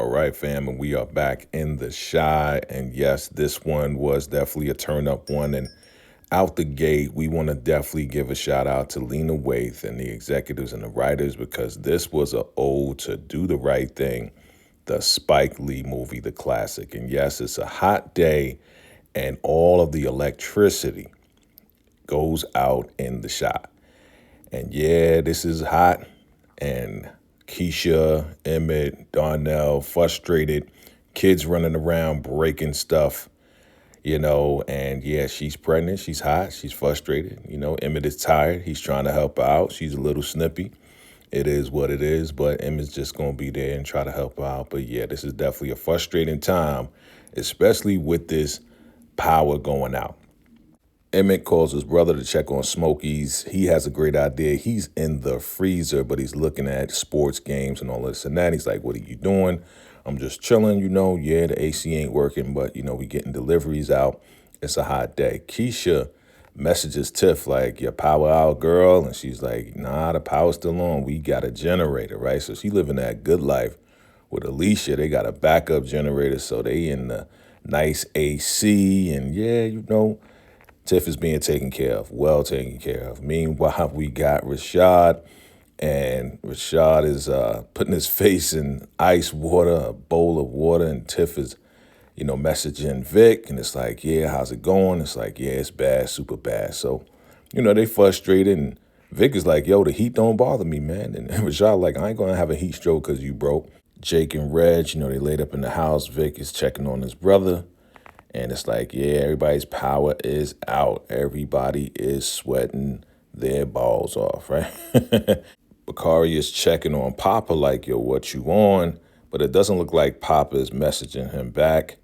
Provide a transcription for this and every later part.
All right, fam, and we are back in the shy. And yes, this one was definitely a turn up one. And out the gate, we want to definitely give a shout out to Lena Waithe and the executives and the writers because this was a ode to Do the Right Thing, the Spike Lee movie, the classic. And yes, it's a hot day, and all of the electricity goes out in the shot. And yeah, this is hot. And Keisha, Emmett, Darnell, frustrated, kids running around breaking stuff, and yeah, she's pregnant, she's hot, she's frustrated. Emmett is tired, he's trying to help her out, she's a little snippy. It is what it is, but Emmett's just going to be there and try to help her out. But yeah, this is definitely a frustrating time, especially with this power going out. Emmett calls his brother to check on Smokies. He has a great idea. He's in the freezer, but he's looking at sports games and all this and that. He's like, what are you doing? I'm just chilling, Yeah, the AC ain't working, but, we getting deliveries out. It's a hot day. Keisha messages Tiff like, your power out, girl. And she's like, nah, the power's still on. We got a generator, right? So she living that good life. With Alicia, they got a backup generator, so they in the nice AC. And yeah, Tiff is being taken care of, well taken care of. Meanwhile, we got Rashad, and Rashad is putting his face in ice water, a bowl of water, and Tiff is, messaging Vic, and it's like, yeah, how's it going? It's like, yeah, it's bad, super bad. So, they frustrated, and Vic is like, yo, the heat don't bother me, man. And Rashad like, I ain't gonna have a heat stroke because you broke. Jake and Reg, they laid up in the house. Vic is checking on his brother. And it's like, yeah, everybody's power is out. Everybody is sweating their balls off, right? Bakari is checking on Papa like, yo, what you on? But it doesn't look like Papa is messaging him back.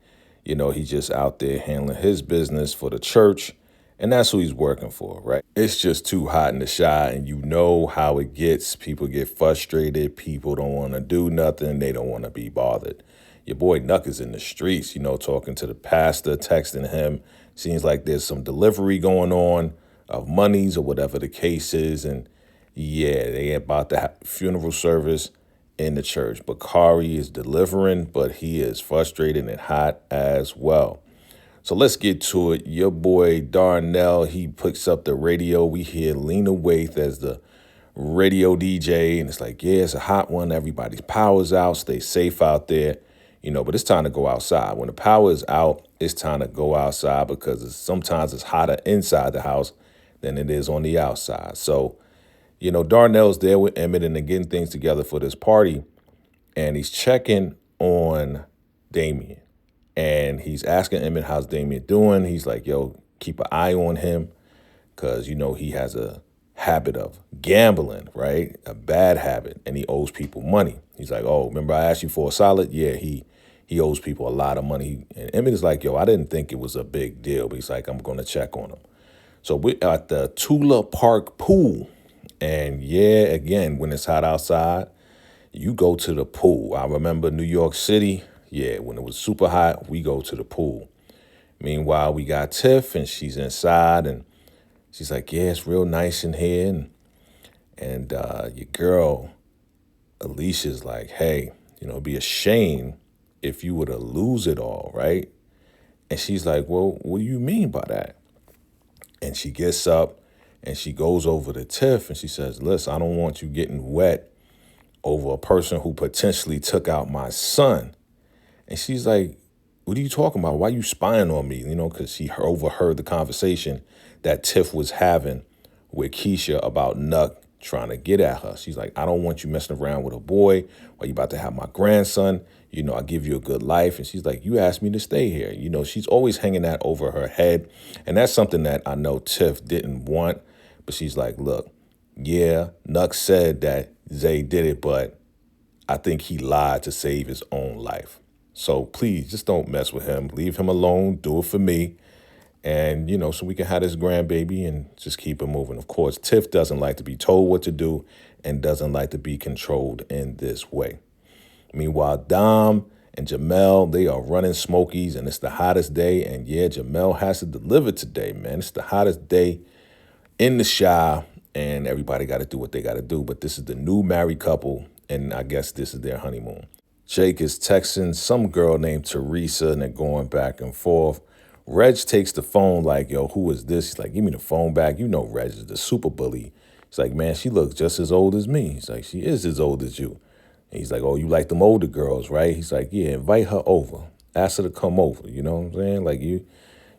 He's just out there handling his business for the church. And that's who he's working for, right? It's just too hot in the shy, and you know how it gets. People get frustrated. People don't want to do nothing. They don't want to be bothered. Your boy Nuck is in the streets, talking to the pastor, texting him. Seems like there's some delivery going on of monies or whatever the case is. And yeah, they about to have funeral service in the church. Bakari is delivering, but he is frustrated and hot as well. So let's get to it. Your boy Darnell, he picks up the radio. We hear Lena Waithe as the radio DJ, and it's like, yeah, it's a hot one. Everybody's power's out. Stay safe out there. But it's time to go outside. When the power is out, it's time to go outside because sometimes it's hotter inside the house than it is on the outside. So, Darnell's there with Emmett and they're getting things together for this party. And he's checking on Damien. And he's asking Emmett, how's Damien doing? He's like, yo, keep an eye on him because, he has a habit of gambling, right? A bad habit. And he owes people money. He's like, oh, remember I asked you for a solid? Yeah, he owes people a lot of money. And Emmett is like, yo, I didn't think it was a big deal. But he's like, I'm going to check on him. So we're at the Tula Park pool. And yeah, again, when it's hot outside, you go to the pool. I remember New York City. Yeah, when it was super hot, we go to the pool. Meanwhile, we got Tiff, and she's inside, and she's like, yeah, it's real nice in here. And your girl, Alicia's like, hey, it'd be a shame if you were to lose it all, right? And she's like, well, what do you mean by that? And she gets up, and she goes over to Tiff, and she says, listen, I don't want you getting wet over a person who potentially took out my son. And she's like, what are you talking about? Why are you spying on me? Because she overheard the conversation that Tiff was having with Keisha about Nuck trying to get at her. She's like, I don't want you messing around with a boy while you about to have my grandson. I give you a good life. And she's like, you asked me to stay here. She's always hanging that over her head. And that's something that I know Tiff didn't want. But she's like, look, yeah, Nuck said that Zay did it, but I think he lied to save his own life. So please, just don't mess with him. Leave him alone. Do it for me. And, so we can have this grandbaby and just keep it moving. Of course, Tiff doesn't like to be told what to do and doesn't like to be controlled in this way. Meanwhile, Dom and Jamel, they are running Smokies, and it's the hottest day. And yeah, Jamel has to deliver today, man. It's the hottest day in the Shy, and everybody got to do what they got to do. But this is the new married couple, and I guess this is their honeymoon. Jake is texting some girl named Teresa and they're going back and forth. Reg takes the phone like, yo, who is this? He's like, give me the phone back. You know Reg is the super bully. He's like, man, she looks just as old as me. He's like, she is as old as you. And he's like, oh, you like them older girls, right? He's like, yeah, invite her over. Ask her to come over. You know what I'm saying? Like you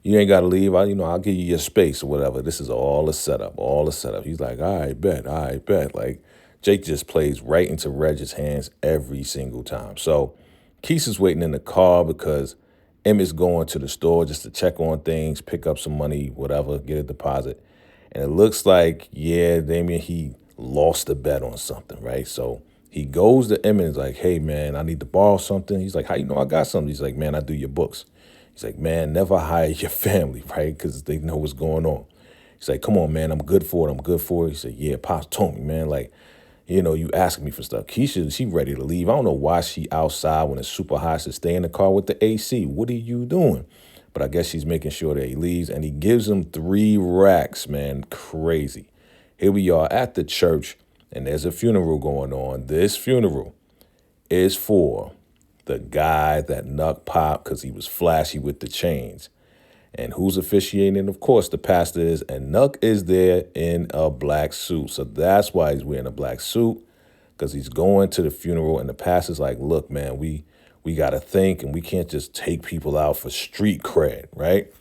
ain't got to leave. I'll give you your space or whatever. This is all a setup, all a setup. He's like, all right, bet, all right, bet. Like Jake just plays right into Reg's hands every single time. So Keisha's waiting in the car because Emmett's going to the store just to check on things, pick up some money, whatever, get a deposit. And it looks like, yeah, Damien, he lost a bet on something, right? So he goes to Emmett and is like, hey, man, I need to borrow something. He's like, how you know I got something? He's like, man, I do your books. He's like, man, never hire your family, right? Because they know what's going on. He's like, come on, man, I'm good for it. I'm good for it. He said, yeah, Pops told me, man, like, you asking me for stuff. Keisha, she ready to leave. I don't know why she outside when it's super hot. She stay in the car with the AC. What are you doing? But I guess she's making sure that he leaves. And he gives him 3 racks, man. Crazy. Here we are at the church, and there's a funeral going on. This funeral is for the guy that Nuck popped because he was flashy with the chains. And who's officiating? Of course, the pastor is, and Nuck is there in a black suit. So that's why he's wearing a black suit, because he's going to the funeral, and the pastor's like, look, man, we got to think, and we can't just take people out for street cred, right?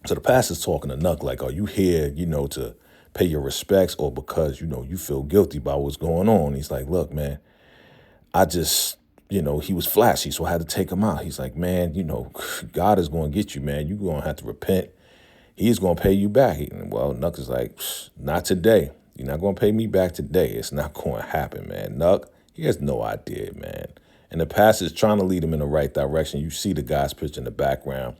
So the pastor's talking to Nuck like, are you here, to pay your respects or because, you feel guilty about what's going on? He's like, look, man, I just, he was flashy, so I had to take him out. He's like, man, God is going to get you, man. You're going to have to repent. He's going to pay you back. Well, Nuck is like, not today. You're not going to pay me back today. It's not going to happen, man. Nuck, he has no idea, man. And the pastor's trying to lead him in the right direction. You see the guy's picture in the background.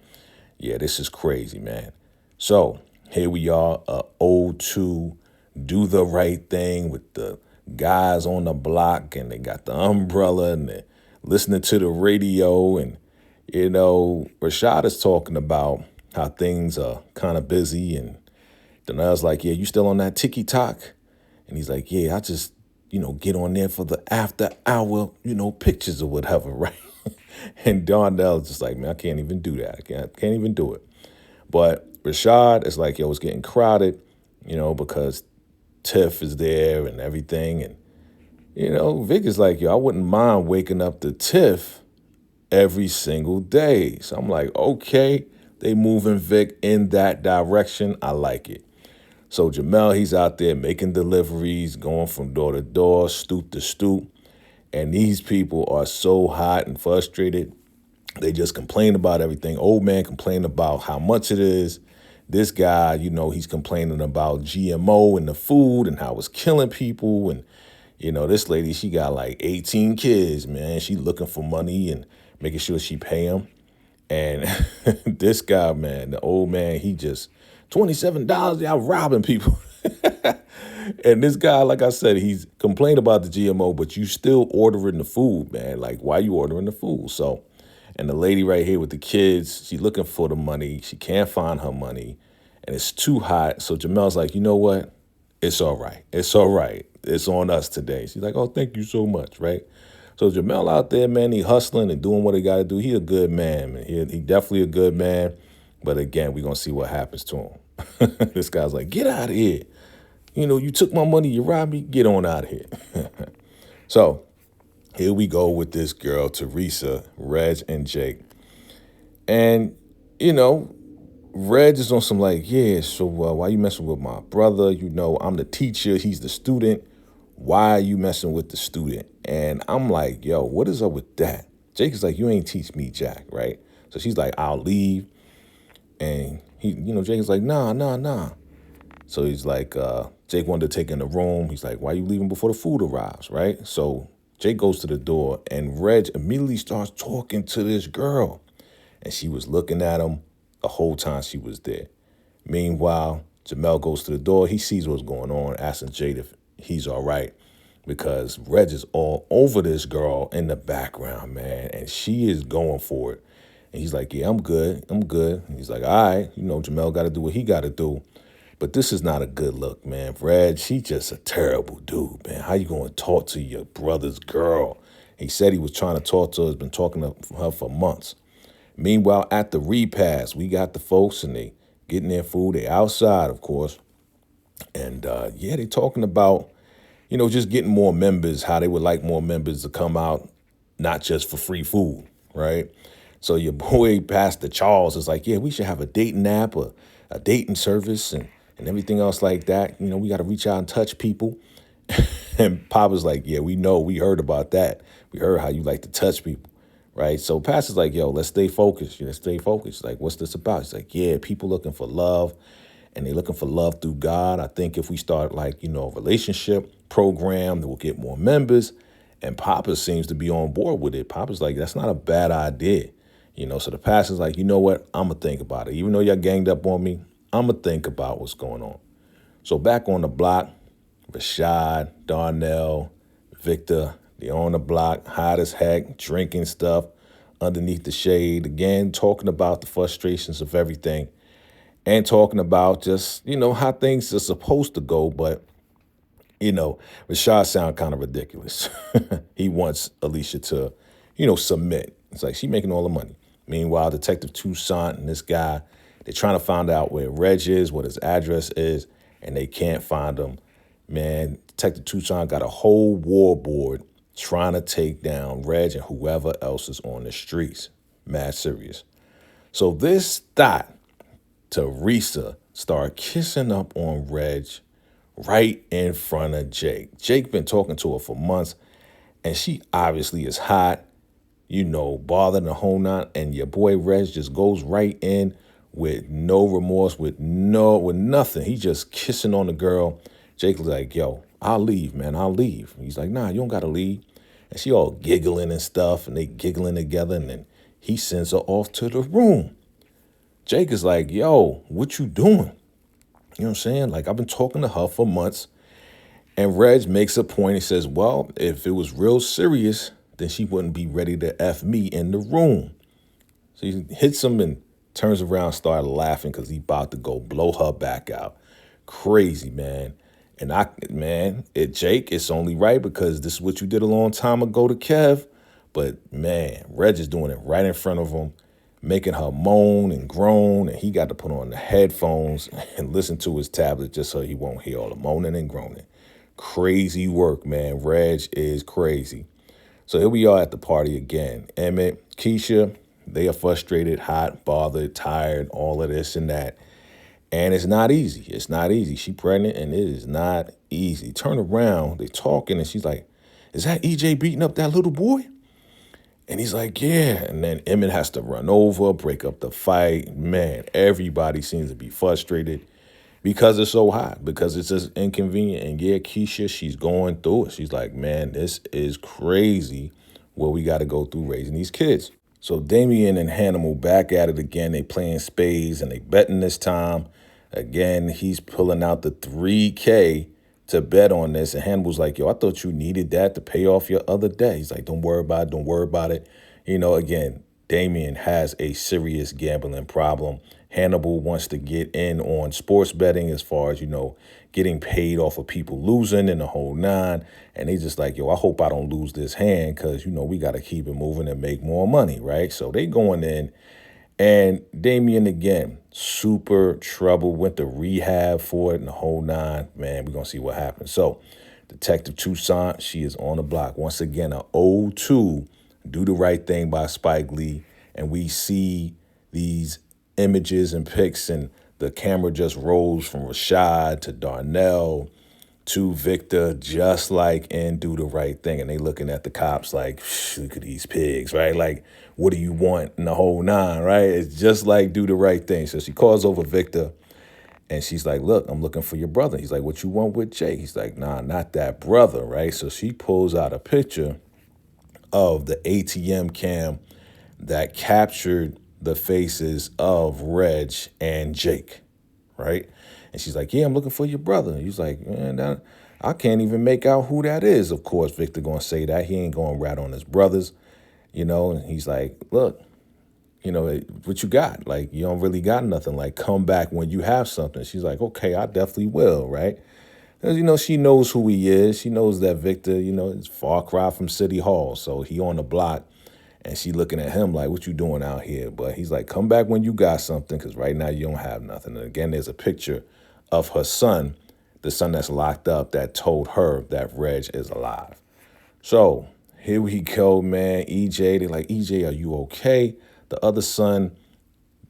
Yeah, this is crazy, man. So here we are, ode to do the right thing with the guys on the block, and they got the umbrella, and they're listening to the radio. And, Rashad is talking about how things are kind of busy. And Donnell's like, yeah, you still on that TikTok? And he's like, yeah, I just, get on there for the after hour, pictures or whatever, right? And Darnell's just like, man, I can't even do that. I can't even do it. But Rashad is like, yo, it's getting crowded, because Tiff is there and everything. And, Vic is like, yo, I wouldn't mind waking up to Tiff every single day. So I'm like, okay, they moving Vic in that direction. I like it. So Jamel, he's out there making deliveries, going from door to door, stoop to stoop. And these people are so hot and frustrated. They just complain about everything. Old man complained about how much it is. This guy, he's complaining about GMO in the food and how it's killing people. And, this lady, she got like 18 kids, man. She looking for money and making sure she pay them. And this guy, man, the old man, he just, $27, y'all robbing people. And this guy, like I said, he's complained about the GMO, but you still ordering the food, man. Like, why you ordering the food? So, and the lady right here with the kids, she's looking for the money. She can't find her money, and it's too hot. So Jamel's like, you know what? It's all right. It's all right. It's on us today. She's like, oh, thank you so much, right? So Jamel out there, man, he hustling and doing what he got to do. He a good man, man. He definitely a good man. But again, we're going to see what happens to him. This guy's like, get out of here. You took my money, you robbed me, get on out of here. So here we go with this girl, Teresa, Reg, and Jake. And, Reg is on some like, yeah, so why you messing with my brother? I'm the teacher, he's the student. Why are you messing with the student? And I'm like, yo, what is up with that? Jake is like, you ain't teach me jack, right? So she's like, I'll leave. And Jake is like, nah. So he's like, Jake wanted to take in the room. He's like, why you leaving before the food arrives, right? So Jake goes to the door, and Reg immediately starts talking to this girl. And she was looking at him the whole time she was there. Meanwhile, Jamel goes to the door. He sees what's going on, asking Jake if he's all right, because Reg is all over this girl in the background, man, and she is going for it. And he's like, yeah, I'm good. And he's like, all right, Jamel got to do what he got to do. But this is not a good look, man. Reg, she's just a terrible dude, man. How you going to talk to your brother's girl? He said he was trying to talk to her, has been talking to her for months. Meanwhile, at the repast, we got the folks and they getting their food. They outside, of course. And yeah, they talking about, just getting more members, how they would like more members to come out, not just for free food, right? So your boy, Pastor Charles, is like, yeah, we should have a dating app, a dating service, and everything else like that. We got to reach out and touch people. And Papa's like, yeah, we heard about that. We heard how you like to touch people, right? So Pastor's like, yo, let's stay focused. Let's stay focused. Like, what's this about? He's like, yeah, people looking for love, and they're looking for love through God. I think if we start like, a relationship program, that will get more members. And Papa seems to be on board with it. Papa's like, that's not a bad idea. So the pastor's like, you know what? I'm going to think about it. Even though y'all ganged up on me, I'm going to think about what's going on. So back on the block, Rashad, Darnell, Victor, they on the block, hot as heck, drinking stuff underneath the shade. Again, talking about the frustrations of everything and talking about just, how things are supposed to go. But, Rashad sound kind of ridiculous. He wants Alicia to, submit. It's like she making all the money. Meanwhile, Detective Toussaint and this guy, they're trying to find out where Reg is, what his address is, and they can't find him. Man, Detective Toussaint got a whole war board trying to take down Reg and whoever else is on the streets. Mad serious. So this thought, Teresa started kissing up on Reg right in front of Jake. Jake been talking to her for months, and she obviously is hot, bothering the whole nine, and your boy Reg just goes right in with no remorse, with nothing. He just kissing on the girl. Jake was like, yo, I'll leave, man. I'll leave. He's like, nah, you don't got to leave. And she all giggling and stuff, and they giggling together, and then he sends her off to the room. Jake is like, yo, what you doing? You know what I'm saying? Like, I've been talking to her for months. And Reg makes a point. He says, well, if it was real serious, then she wouldn't be ready to F me in the room. So he hits him and turns around, started laughing because he about to go blow her back out. Crazy, man. And Jake, it's only right because this is what you did a long time ago to Kev. But man, Reg is doing it right in front of him, making her moan and groan. And he got to put on the headphones and listen to his tablet just so he won't hear all the moaning and groaning. Crazy work, man. Reg is crazy. So here we are at the party again. Emmett, Keisha, they are frustrated, hot, bothered, tired, all of this and that. And it's not easy. It's not easy. She pregnant, and it is not easy. Turn around, they talking, and she's like, is that EJ beating up that little boy? And he's like, yeah. And then Emmett has to run over, break up the fight. Man, everybody seems to be frustrated because it's so hot, because it's just inconvenient. And yeah, Keisha, she's going through it. She's like, man, this is crazy what we got to go through raising these kids. So Damien and Hannibal back at it again. They playing spades and they betting this time. Again, he's pulling out the $3K to bet on this. And Hannibal's like, yo, I thought you needed that to pay off your other debt. He's like, don't worry about it. Don't worry about it. Again, Damien has a serious gambling problem. Hannibal wants to get in on sports betting as far as, getting paid off of people losing and the whole nine. And he's just like, yo, I hope I don't lose this hand because, we got to keep it moving and make more money, right? So they going in. And Damien, again, super trouble, went to rehab for it and the whole nine. Man, we're going to see what happens. So Detective Toussaint, she is on the block. Once again, a 0-2, Do the Right Thing by Spike Lee. And we see these images and pics, and the camera just rolls from Rashad to Darnell to Victor, just like in Do the Right Thing. And they looking at the cops like, look at these pigs, right? Like, what do you want in the whole nine, right? It's just like Do the Right Thing. So she calls over Victor, and she's like, look, I'm looking for your brother. He's like, what you want with Jake? He's like, nah, not that brother, right? So she pulls out a picture of the ATM cam that captured the faces of Reg and Jake, right? And she's like, yeah, I'm looking for your brother. And he's like, man, I can't even make out who that is. Of course, Victor going to say that. He ain't going to rat on his brothers, And he's like, look, what you got? Like, you don't really got nothing. Like, come back when you have something. She's like, okay, I definitely will, right? You know, she knows who he is. She knows that Victor, you know, is far cry from City Hall. So he on the block and she looking at him like, what you doing out here? But he's like, come back when you got something, because right now you don't have nothing. And again, there's a picture of her son, the son that's locked up, that told her that Reg is alive. So here we go, man. EJ, they like, EJ, are you okay? The other son,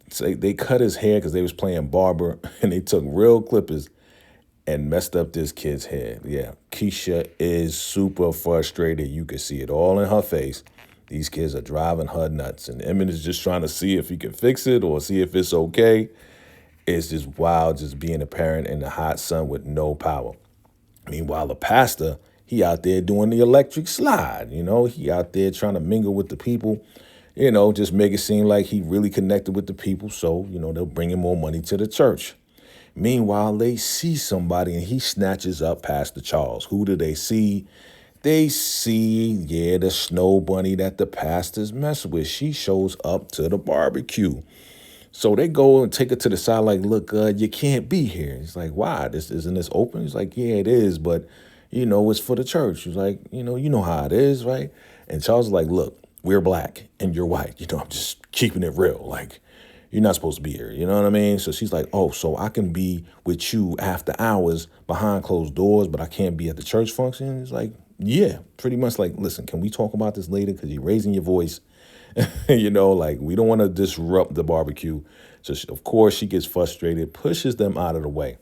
say they cut his hair because they was playing barber and they took real clippers and messed up this kid's head. Yeah, Keisha is super frustrated. You can see it all in her face. These kids are driving her nuts. And Emmett is just trying to see if he can fix it or see if it's okay. It's just wild just being a parent in the hot sun with no power. Meanwhile, the pastor, he out there doing the electric slide. You know, he out there trying to mingle with the people, you know, just make it seem like he really connected with the people. So, you know, they'll bring in more money to the church. Meanwhile, they see somebody and he snatches up Pastor Charles. Who do they see? They see, yeah, the snow bunny that the pastors mess with. She shows up to the barbecue. So they go and take her to the side like, look, you can't be here. He's like, why? Isn't this open? He's like, yeah, it is, but, you know, it's for the church. He's like, you know how it is, right? And Charles is like, look, we're black and you're white. You know, I'm just keeping it real. Like, you're not supposed to be here. You know what I mean? So she's like, oh, so I can be with you after hours behind closed doors, but I can't be at the church function? He's like, yeah, pretty much like, listen, can we talk about this later? Because you're raising your voice. You know, like, we don't want to disrupt the barbecue. So, of course, she gets frustrated, pushes them out of the way.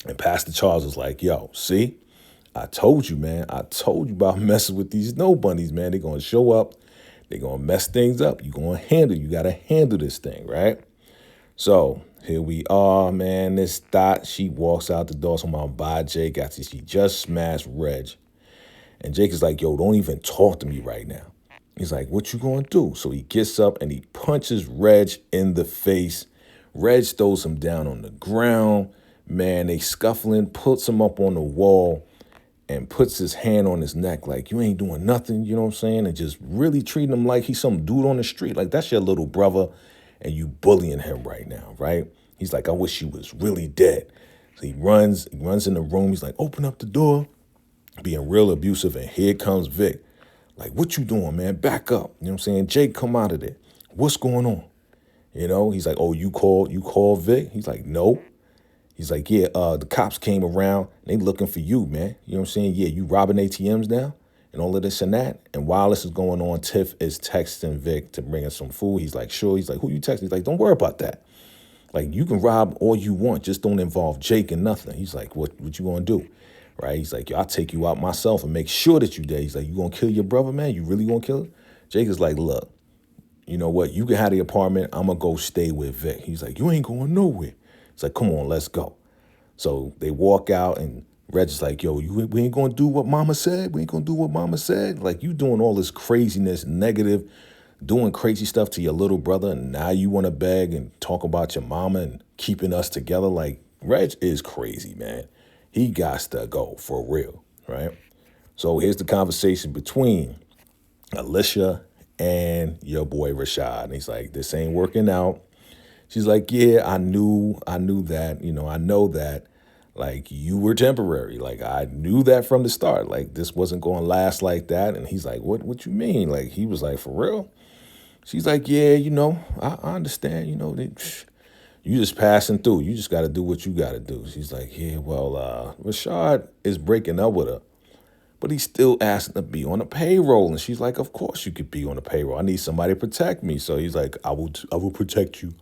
And Pastor Charles is like, yo, see, I told you, man. I told you about messing with these snow bunnies, man. They're going to show up. They're going to mess things up. You're going to handle. You got to handle this thing, right? So here we are, man. This Dot, she walks out the door. Talking about, bye, Jake. After she just smashed Reg. And Jake is like, yo, don't even talk to me right now. He's like, what you gonna do? So he gets up and he punches Reg in the face. Reg throws him down on the ground. Man, they scuffling, puts him up on the wall and puts his hand on his neck like, you ain't doing nothing, you know what I'm saying? And just really treating him like he's some dude on the street. Like, that's your little brother and you bullying him right now, right? He's like, I wish he was really dead. So he runs in the room. He's like, open up the door, being real abusive. And here comes Vic. Like, what you doing, man? Back up. You know what I'm saying? Jake, come out of there. What's going on? You know, he's like, oh, you called Vic? He's like, no. He's like, yeah, the cops came around and they looking for you, man. You know what I'm saying? Yeah, you robbing ATMs now and all of this and that. And while this is going on, Tiff is texting Vic to bring us some food. He's like, sure. He's like, who you texting? He's like, don't worry about that. Like, you can rob all you want. Just don't involve Jake and nothing. He's like, what you gonna do? Right? He's like, yo, I'll take you out myself and make sure that you dead. He's like, you gonna kill your brother, man? You really gonna kill him? Jake is like, look, you know what? You can have the apartment. I'm gonna go stay with Vic. He's like, you ain't going nowhere. He's like, come on, let's go. So they walk out and Reg's like, yo, we ain't gonna do what mama said? We ain't gonna do what mama said? Like, you doing all this craziness, negative, doing crazy stuff to your little brother, and now you wanna beg and talk about your mama and keeping us together? Like, Reg is crazy, man. He got to go for real, right? So here's the conversation between Alicia and your boy Rashad. And he's like, this ain't working out. She's like, yeah, I knew that, you know, I know that, like, you were temporary. Like, I knew that from the start. Like, this wasn't going to last like that. And he's like, what you mean? Like, he was like, for real? She's like, yeah, you know, I understand, you know, you just passing through. You just got to do what you got to do. She's like, yeah, well, Rashad is breaking up with her, but he's still asking to be on the payroll. And she's like, of course you could be on the payroll. I need somebody to protect me. So he's like, I will protect you.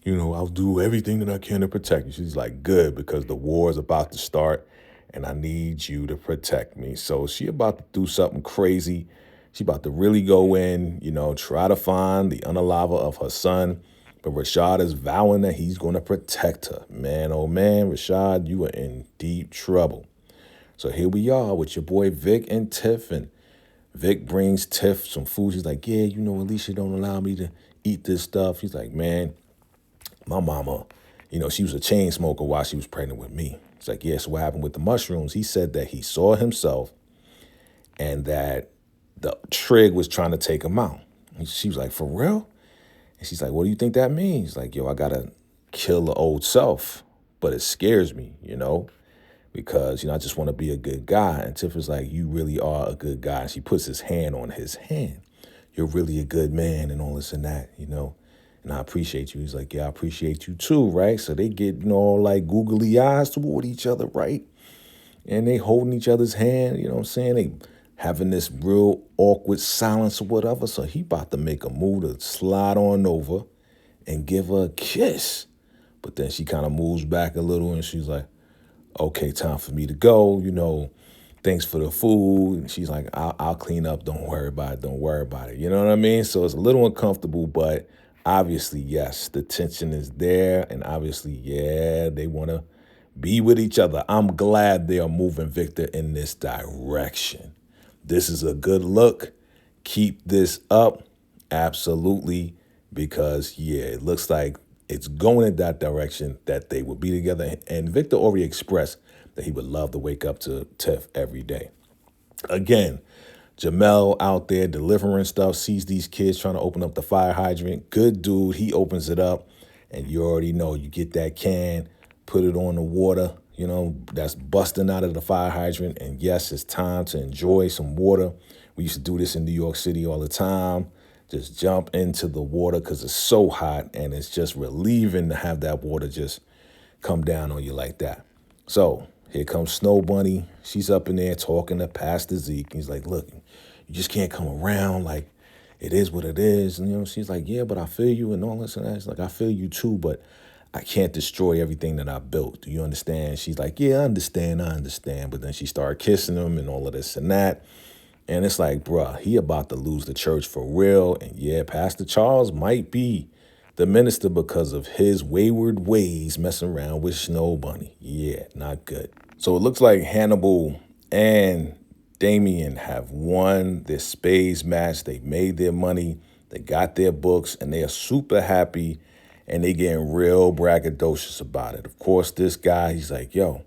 You know, I'll do everything that I can to protect you. She's like, good, because the war is about to start and I need you to protect me. So she about to do something crazy. She about to really go in, you know, try to find the unaliver of her son. But Rashad is vowing that he's going to protect her. Man, oh man, Rashad, you are in deep trouble. So here we are with your boy Vic and Tiff. And Vic brings Tiff some food. She's like, yeah, you know, Alicia don't allow me to eat this stuff. He's like, man, my mama, you know, she was a chain smoker while she was pregnant with me. It's like, yeah, so what happened with the mushrooms? He said that he saw himself and that the trig was trying to take him out. And she was like, for real? And she's like, what do you think that means? Like, yo, I got to kill the old self, but it scares me, you know? because, I just want to be a good guy. And Tiff was like, you really are a good guy. And she puts his hand on his hand. You're really a good man and all this and that. And I appreciate you. He's like, yeah, I appreciate you too, right? So they get, all like googly eyes toward each other, right? And they holding each other's hand, you know what I'm saying? They having this real awkward silence or whatever. So he about to make a move to slide on over and give her a kiss. But then she kind of moves back a little and she's like, okay, time for me to go, thanks for the food. And she's like, I'll clean up. Don't worry about it. Don't worry about it. You know what I mean? So it's a little uncomfortable, but obviously, yes, the tension is there. And obviously, yeah, they want to be with each other. I'm glad they are moving Victor in this direction. This is a good look. Keep this up. Absolutely. Because, yeah, it looks like it's going in that direction that they will be together. And Victor already expressed that he would love to wake up to Tiff every day. Again, Jamel out there delivering stuff, sees these kids trying to open up the fire hydrant. Good dude. He opens it up. And you already know, you get that can, put it on the water, that's busting out of the fire hydrant. And yes, it's time to enjoy some water. We used to do this in New York City all the time. Just jump into the water because it's so hot and it's just relieving to have that water just come down on you like that. So here comes Snow Bunny. She's up in there talking to Pastor Zeke. He's like, look, you just can't come around like it is what it is. And, she's like, yeah, but I feel you and all this and that. She's like, I feel you too, but I can't destroy everything that I built. Do you understand? She's like, yeah, I understand. But then she started kissing him and all of this and that. And it's like, bruh, he about to lose the church for real. And yeah, Pastor Charles might be the minister because of his wayward ways messing around with Snow Bunny. Yeah, not good. So it looks like Hannibal and Damien have won this spades match. They made their money. They got their books and they are super happy and they getting real braggadocious about it. Of course, this guy, he's like, yo,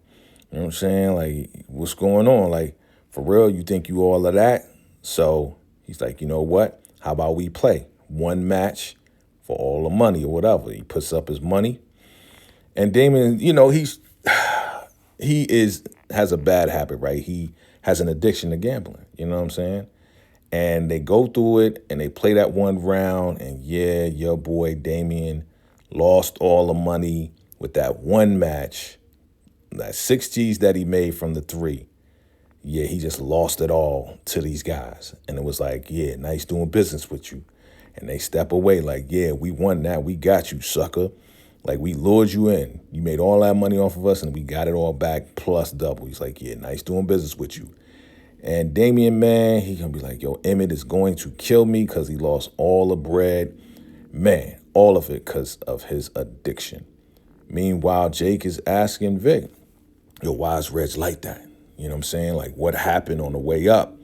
you know what I'm saying? Like, what's going on? Like, for real, you think you all of that? So he's like, you know what? How about we play one match for all the money or whatever? He puts up his money. And Damon, has a bad habit, right? He has an addiction to gambling, you know what I'm saying? And they go through it and they play that one round. And yeah, your boy Damien lost all the money with that one match, that 6 G's that he made from the 3. Yeah, he just lost it all to these guys. And it was like, yeah, nice doing business with you. And they step away like, yeah, we won that. We got you, sucker. Like, we lured you in. You made all that money off of us, and we got it all back plus double. He's like, yeah, nice doing business with you. And Damien, man, he going to be like, yo, Emmett is going to kill me because he lost all the bread. Man, all of it because of his addiction. Meanwhile, Jake is asking Vic, yo, why is Reg like that? You know what I'm saying? Like, what happened on the way up?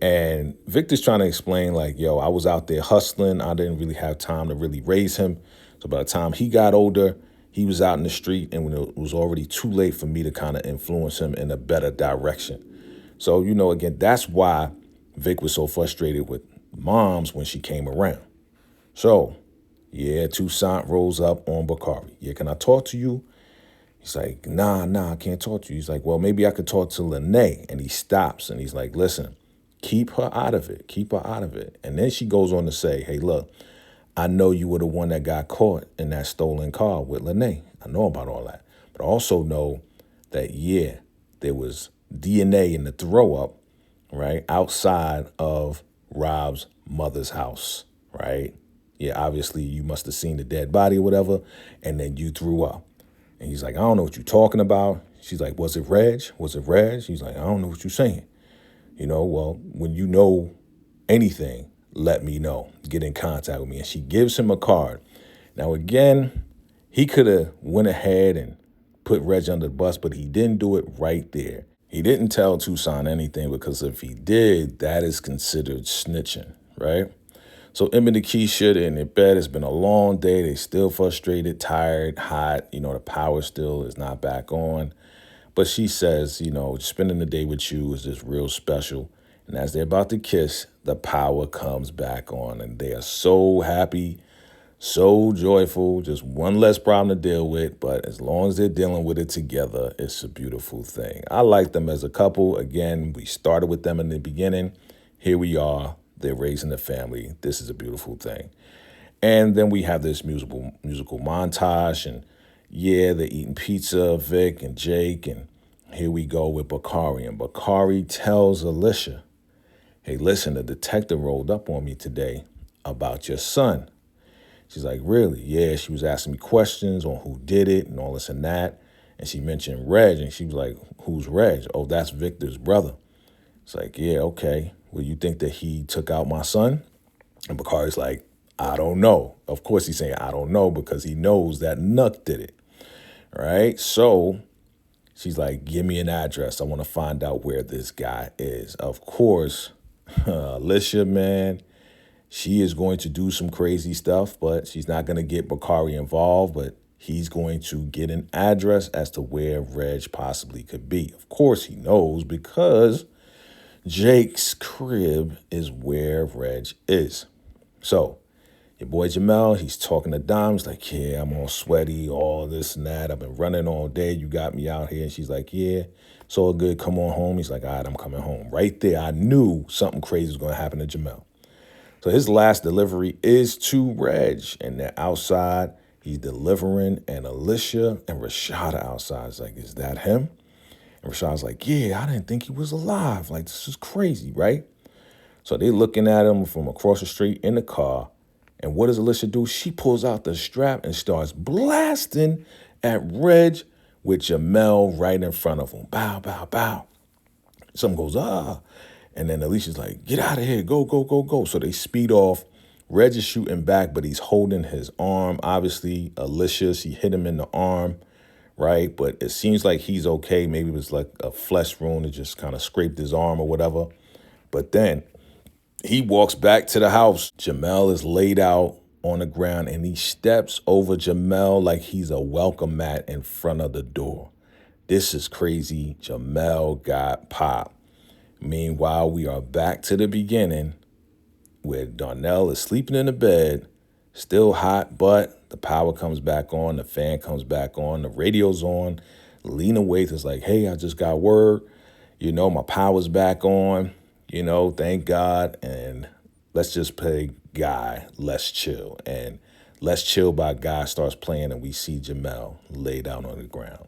And Victor's trying to explain, like, yo, I was out there hustling. I didn't really have time to really raise him. So by the time he got older, he was out in the street, and when it was already too late for me to kind of influence him in a better direction. So, again, that's why Vic was so frustrated with Moms when she came around. So, yeah, Toussaint rolls up on Bakari. Yeah, can I talk to you? He's like, nah, I can't talk to you. He's like, well, maybe I could talk to Lene. And he stops and he's like, listen, keep her out of it. Keep her out of it. And then she goes on to say, hey, look, I know you were the one that got caught in that stolen car with Lene. I know about all that. But I also know that, yeah, there was DNA in the throw up, right, outside of Rob's mother's house, right? Yeah, obviously you must have seen the dead body or whatever, and then you threw up. And he's like, I don't know what you're talking about. She's like, was it Reg? Was it Reg? He's like, I don't know what you're saying. Well, when you know anything, let me know. Get in contact with me. And she gives him a card. Now, again, he could have went ahead and put Reg under the bus, but he didn't do it right there. He didn't tell Toussaint anything because if he did, that is considered snitching, right? So Emmett and Keisha, they're in their bed. It's been a long day. They still frustrated, tired, hot. The power still is not back on. But she says, spending the day with you is just real special. And as they're about to kiss, the power comes back on. And they are so happy, So joyful, just one less problem to deal with, but as long as they're dealing with it together, it's a beautiful thing. I like them as a couple. Again, we started with them in the beginning. Here we are. They're raising the family. This is a beautiful thing. And then we have this musical montage, and yeah, they're eating pizza, Vic and Jake, and here we go with Bakari. And Bakari tells Alicia, hey, listen, the detective rolled up on me today about your son. She's like, really? Yeah, she was asking me questions on who did it and all this and that. And she mentioned Reg, and she was like, who's Reg? Oh, that's Victor's brother. It's like, yeah, okay. Well, you think that he took out my son? And Bakari's like, I don't know. Of course he's saying, I don't know, because he knows that Nuck did it, right? So she's like, give me an address. I want to find out where this guy is. Of course, Alicia, man, she is going to do some crazy stuff, but she's not going to get Bakari involved, but he's going to get an address as to where Reg possibly could be. Of course he knows, because Jake's crib is where Reg is. So your boy Jamel, he's talking to Dom. He's like, yeah, I'm all sweaty, all this and that. I've been running all day. You got me out here. And she's like, yeah, it's all good. Come on home. He's like, all right, I'm coming home. Right there, I knew something crazy was going to happen to Jamel. So his last delivery is to Reg, and they're outside. He's delivering, and Alicia and Rashada outside. It's like, is that him? And Rashada's like, yeah, I didn't think he was alive. Like, this is crazy, right? So they're looking at him from across the street in the car. And what does Alicia do? She pulls out the strap and starts blasting at Reg with Jamel right in front of him. Bow, bow, bow. Someone goes, ah. And then Alicia's like, get out of here. Go, go, go, go. So they speed off. Reg is shooting back, but he's holding his arm. Obviously, Alicia, she hit him in the arm, right? But it seems like he's okay. Maybe it was like a flesh wound. It just kind of scraped his arm or whatever. But then he walks back to the house. Jamel is laid out on the ground, and he steps over Jamel like he's a welcome mat in front of the door. This is crazy. Jamel got popped. Meanwhile, we are back to the beginning where Darnell is sleeping in the bed, still hot, but the power comes back on, the fan comes back on, the radio's on. Lena Waithe is like, hey, I just got word. You know, my power's back on. You know, thank God. And let's just play Guy, Let's Chill. And Let's Chill by Guy starts playing, and we see Jamel lay down on the ground.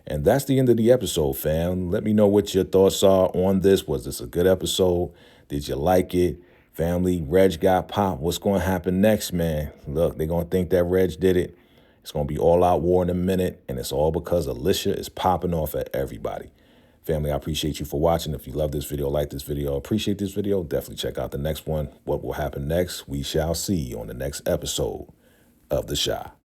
And that's the end of the episode, fam. Let me know what your thoughts are on this. Was this a good episode? Did you like it? Family, Reg got popped. What's going to happen next, man? Look, they're going to think that Reg did it. It's going to be all out war in a minute, and it's all because Alicia is popping off at everybody. Family, I appreciate you for watching. If you love this video, like this video, appreciate this video, definitely check out the next one. What will happen next, we shall see on the next episode of The Chi.